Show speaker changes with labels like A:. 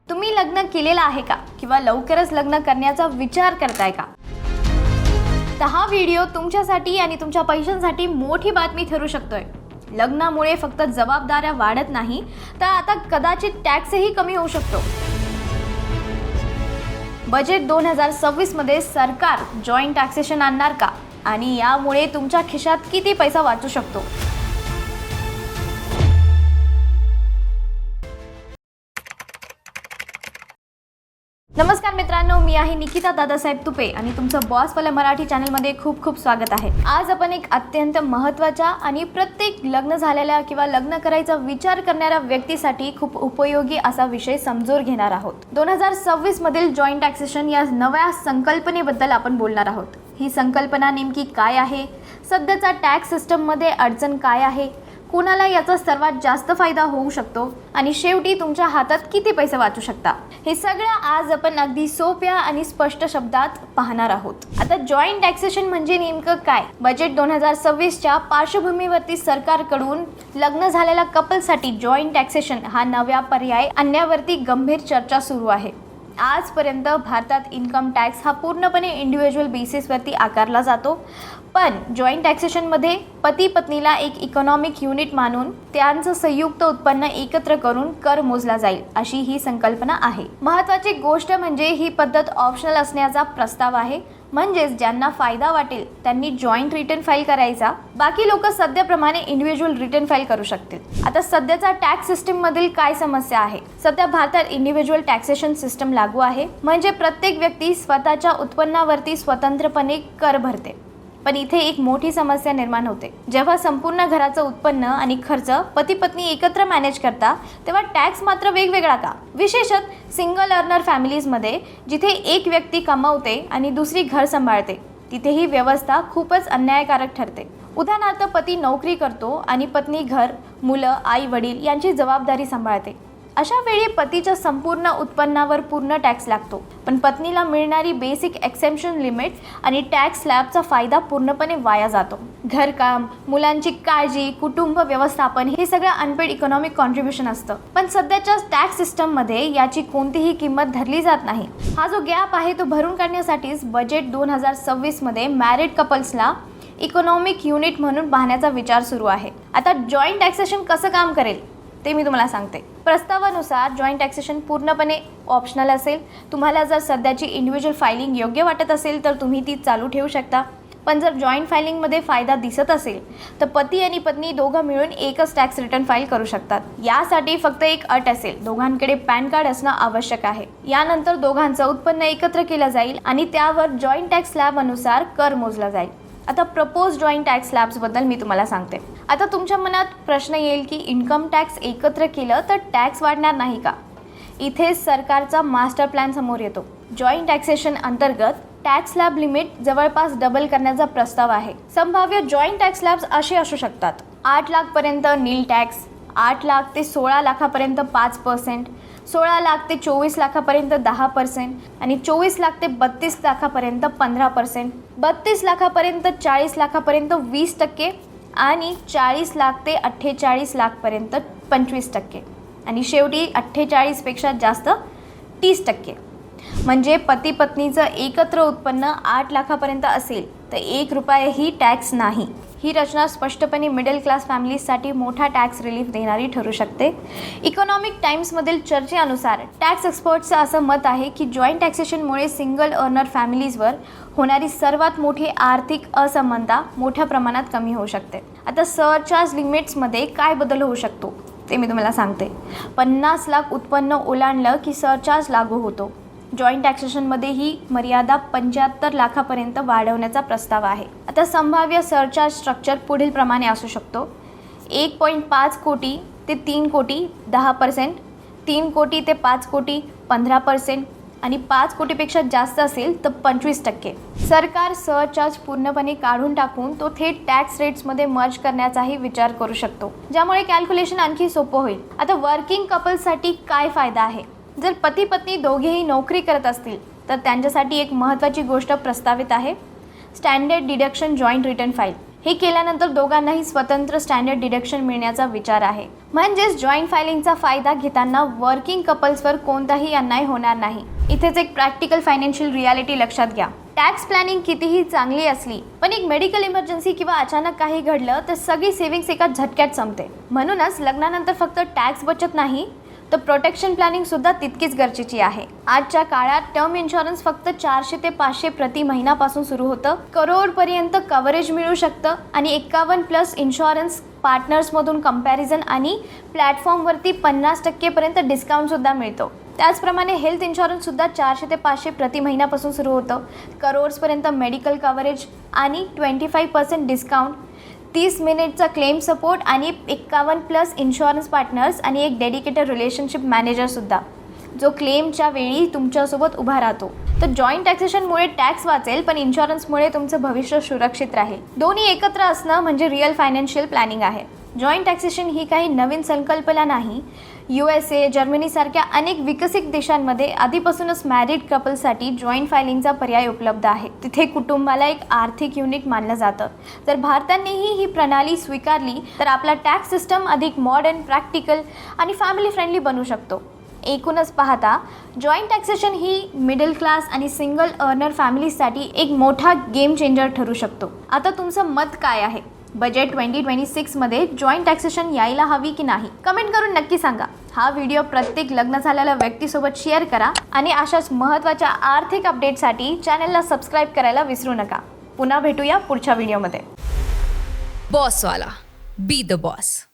A: तुम्ही लग्न केलेलं आहे का किंवा लवकरच लग्न करण्याचा विचार करताय का? तर हा व्हिडिओ तुमच्यासाठी आणि तुमच्या पैशांसाठी मोठी बातमी ठरू शकतोय. लग्नामुळे फक्त जबाबदाऱ्या वाढत नाही तर आता कदाचित टॅक्सही कमी होऊ शकतो. बजेट 2026 मध्ये सरकार जॉईंट टॅक्सेशन आणणार का आणि यामुळे तुमच्या खिशात किती पैसा वाचू शकतो? नमस्कार मित्रांनो, मी आहे निकिता दादासाहेब तुपे आणि तुमचं बॉसवाला मराठी चॅनलमध्ये खूप खूप स्वागत आहे. आज आपण एक अत्यंत महत्त्वाचा आणि प्रत्येक लग्न झालेल्या किंवा लग्न करायचा विचार करणाऱ्या व्यक्तीसाठी खूप उपयोगी असा विषय समजून घेणार आहोत. 2026 मधील जॉईंट टॅक्सेशन या नव्या संकल्पनेबद्दल आपण बोलणार आहोत. ही संकल्पना नेमकी काय आहे, सध्याचा टॅक्स सिस्टममध्ये अडचण काय आहे, कोणाला याचा सर्वात जास्त फायदा होऊ शकतो आणि शेवटी तुमच्या हातात किती पैसे वाचू शकता, हे सगळं आज आपण अगदी सोप्या आणि स्पष्ट शब्दात पाहणार आहोत. आता जॉईंट टॅक्सेशन म्हणजे नेमकं काय? बजेट 2026च्या पार्श्वभूमीवरती सरकारकडून लग्न झालेल्या कपलसाठी जॉईंट टॅक्सेशन हा नव्या पर्याय आणण्यावरती गंभीर चर्चा सुरू आहे. आजपर्यंत भारतात इन्कम टॅक्स हा पूर्णपणे इंडिव्हिज्युअल बेसिसवरती आकारला जातो, पण जॉईंट टॅक्सेशनमध्ये पती पत्नीला एक इकॉनॉमिक युनिट मानून त्यांचं संयुक्त उत्पन्न एकत्र करून कर मोजला जाईल अशी ही संकल्पना आहे. महत्त्वाची गोष्ट म्हणजे ही पद्धत ऑप्शनल असण्याचा प्रस्ताव आहे. म्हणजेच ज्यांना फायदा वाटेल त्यांनी जॉईंट रिटर्न फाईल करायचा, बाकी लोक सध्याप्रमाणे इंडिव्हिज्युअल रिटर्न फाईल करू शकतील. आता सध्याचा टॅक्स सिस्टम मधील काय समस्या आहे? सध्या भारतात इंडिव्हिज्युअल टॅक्सेशन सिस्टम लागू आहे, म्हणजे प्रत्येक व्यक्ती स्वतःच्या उत्पन्नावरती स्वतंत्रपणे कर भरते. पण इथे एक मोठी समस्या निर्माण होते. जेव्हा संपूर्ण घराचं उत्पन्न आणि खर्च पती पत्नी एकत्र मॅनेज करता तेव्हा टॅक्स मात्र वेगवेगळा का? विशेषतः सिंगल अर्नर फॅमिलीजमध्ये जिथे एक व्यक्ती कमावते आणि दुसरी घर सांभाळते तिथे ही व्यवस्था खूपच अन्यायकारक ठरते. उदाहरणार्थ, पती नोकरी करतो आणि पत्नी घर, मुलं, आई वडील यांची जबाबदारी सांभाळते. अशा वेळी पतीच्या संपूर्ण उत्पन्नावर पूर्ण टॅक्स लागतो, पण पत्नीला मिळणारी बेसिक एक्सेम्पशन लिमिट आणि टॅक्स स्लॅबचा फायदा पूर्णपणे वाया जातो. घरकाम, मुलांची काळजी, कुटुंब व्यवस्थापन हे सगळं अनपेड इकॉनॉमिक कॉन्ट्रीब्युशन असतं. पण सध्याच्या टॅक्स सिस्टममध्ये याची कोणतीही किंमत धरली जात नाही. हा जो गॅप आहे तो भरून काढण्यासाठीच बजेट 2026 मध्ये मॅरिड कपल्सला इकॉनॉमिक युनिट म्हणून पाहण्याचा विचार सुरू आहे. आता जॉईंट टॅक्सेशन कसं काम करेल ते मी तुम्हाला सांगते. प्रस्तावानुसार जॉईंट टॅक्सेशन पूर्णपणे ऑप्शनल असेल. तुम्हाला जर सध्याची इंडिव्हिज्युअल फायलिंग योग्य वाटत असेल तर तुम्ही ती चालू ठेवू शकता. पण जर जॉईंट फायलिंगमध्ये फायदा दिसत असेल तर पती आणि पत्नी दोघं मिळून एकच टॅक्स रिटर्न फाईल करू शकतात. यासाठी फक्त एक अट असेल, दोघांकडे पॅन कार्ड असणं आवश्यक आहे. यानंतर दोघांचं उत्पन्न एकत्र केलं जाईल आणि त्यावर जॉईंट टॅक्स स्लॅब अनुसार कर मोजला जाईल. आता प्रपोज जॉईंट टॅक्स स्लॅब्सबद्दल मी तुम्हाला सांगते. आता तुमच्या मनात प्रश्न येईल की इन्कम टॅक्स एकत्र केलं तर टॅक्स वाढणार नाही का? इथेच सरकारचा मास्टर प्लॅन समोर येतो. जॉईंट टॅक्सेशन अंतर्गत टॅक्स स्लॅब लिमिट जवळपास डबल करण्याचा प्रस्ताव आहे. संभाव्य जॉईंट टॅक्स स्लॅब्स असे असू शकतात: 8 लाखपर्यंत नील टॅक्स, 8 लाख ते 16 लाखापर्यंत 5%, 16 लाख ते 24 लाखापर्यंत 10% आणि 24 लाख ते 32 लाखापर्यंत 15%, 32 लाखापर्यंत 40 लाखापर्यंत 20% आणि 40 लाख ते 48 लाखपर्यंत 25% आणि शेवटी 48पेक्षा जास्त 30%. म्हणजे पती पत्नीचं एकत्र उत्पन्न 8 लाखापर्यंत असेल तर 1 रुपयाही टॅक्स नाही. ही रचना स्पष्टपणे मिडल क्लास फॅमिलीजसाठी मोठा टॅक्स रिलीफ देणारी ठरू शकते. इकॉनॉमिक टाइम्समधील चर्चेनुसार टॅक्स एक्सपर्ट्सचं असं मत आहे की जॉईंट टॅक्सेशनमुळे सिंगल अर्नर फॅमिलीजवर होणारी सर्वात मोठी आर्थिक असमानता मोठ्या प्रमाणात कमी होऊ शकते. आता सरचार्ज लिमिट्समध्ये काय बदल होऊ शकतो ते मी तुम्हाला सांगते. 50 लाख उत्पन्न ओलांडलं की सरचार्ज लागू होतो. जॉईंट टॅक्सेशनमध्ये ही मर्यादा 75 लाखापर्यंत वाढवण्याचा प्रस्ताव आहे. आता संभाव्य सरचार्ज स्ट्रक्चर पुढील प्रमाणे असू शकतो: 1.5 कोटी ते 3 कोटी 10%, 3 कोटी ते 5 कोटी 15% आणि 5 कोटीपेक्षा जास्त असेल तर 25%. सरकार सरचार्ज पूर्णपणे काढून टाकून तो थेट टॅक्स रेट्समध्ये मर्ज करण्याचाही विचार करू शकतो, ज्यामुळे कॅल्क्युलेशन आणखी सोपं होईल. आता वर्किंग कपल्ससाठी काय फायदा आहे? जर पती पत्नी दोघेही नोकरी करत असतील तर त्यांच्यासाठी एक महत्त्वाची गोष्ट प्रस्तावित आहे: standard deduction joint return file. हे केल्यानंतर दोघांनाही स्वतंत्र स्टँडर्ड डिडक्शन मिळण्याचा विचार आहे. म्हणजेच जॉईंट फायलिंगचा फायदा घेताना वर्किंग कपल्सवर कोणताही अन्याय होणार नाही. इथेच एक प्रॅक्टिकल फायनान्शियल रियालिटी लक्षात घ्या. टॅक्स प्लॅनिंग कितीही चांगली असली पण एक मेडिकल इमर्जन्सी किंवा अचानक काही घडलं तर सगळी सेव्हिंग्स एका झटक्यात संपते. म्हणूनच लग्नानंतर फक्त टॅक्स बचत नाही तर प्रोटेक्शन प्लॅनिंग सुद्धा तितकीच गरजेची आहे. आजच्या काळात टर्म इन्शुरन्स फक्त 400 ते 500 प्रति महिन्यापासून सुरू होतं. करोडपर्यंत कव्हरेज मिळू शकतं आणि 51+ इन्शुरन्स पार्टनर्समधून कंपॅरिझन आणि प्लॅटफॉर्मवरती 50% पर्यंत डिस्काउंटसुद्धा मिळतो. त्याचप्रमाणे हेल्थ इन्शुरन्ससुद्धा 400 ते 500 प्रति महिन्यापासून सुरू होतं. करोड्सपर्यंत मेडिकल कव्हरेज आणि 25% डिस्काउंट, 30 मिनिटचा क्लेम सपोर्ट आणि 51+ इन्शुरन्स पार्टनर्स आणि एक डेडिकेटेड रिलेशनशिप मॅनेजरसुद्धा जो क्लेमच्या वेळी तुमच्यासोबत उभा राहतो. तर जॉईंट टॅक्सेशनमुळे टॅक्स वाचेल पण इन्शुरन्समुळे तुमचं भविष्य सुरक्षित राहील. दोन्ही एकत्र असणं म्हणजे रिअल फायनान्शियल प्लॅनिंग आहे. जॉईंट टॅक्सेशन ही काही नवीन संकल्पना नाही. USA, जर्मनीसारख्या अनेक विकसित देशांमध्ये आधीपासूनच मॅरिड कपलसाठी जॉईंट फायलिंगचा पर्याय उपलब्ध आहे. तिथे कुटुंबाला एक आर्थिक युनिट मानलं जातं. जर भारतानेही ही प्रणाली स्वीकारली तर आपला टॅक्स सिस्टम अधिक मॉडर्न, प्रॅक्टिकल आणि फॅमिली फ्रेंडली बनू शकतो. एकूणच पाहता जॉईंट टॅक्सेशन ही मिडल क्लास आणि सिंगल अर्नर फॅमिलीसाठी एक मोठा गेम चेंजर ठरू शकतो. आता तुमचं मत काय आहे? बजेट 2026मध्ये जॉईंट टॅक्सेशन यायला हवी की नाही? कमेंट करून नक्की सांगा. हा व्हिडिओ प्रत्येक लग्न झालेल्या व्यक्तीसोबत शेअर करा आणि अशाच महत्त्वाच्या आर्थिक अपडेटसाठी चॅनलला सबस्क्राईब करायला विसरू नका. पुन्हा भेटूया पुढच्या व्हिडिओमध्ये.
B: बॉसवाला, बी द बॉस.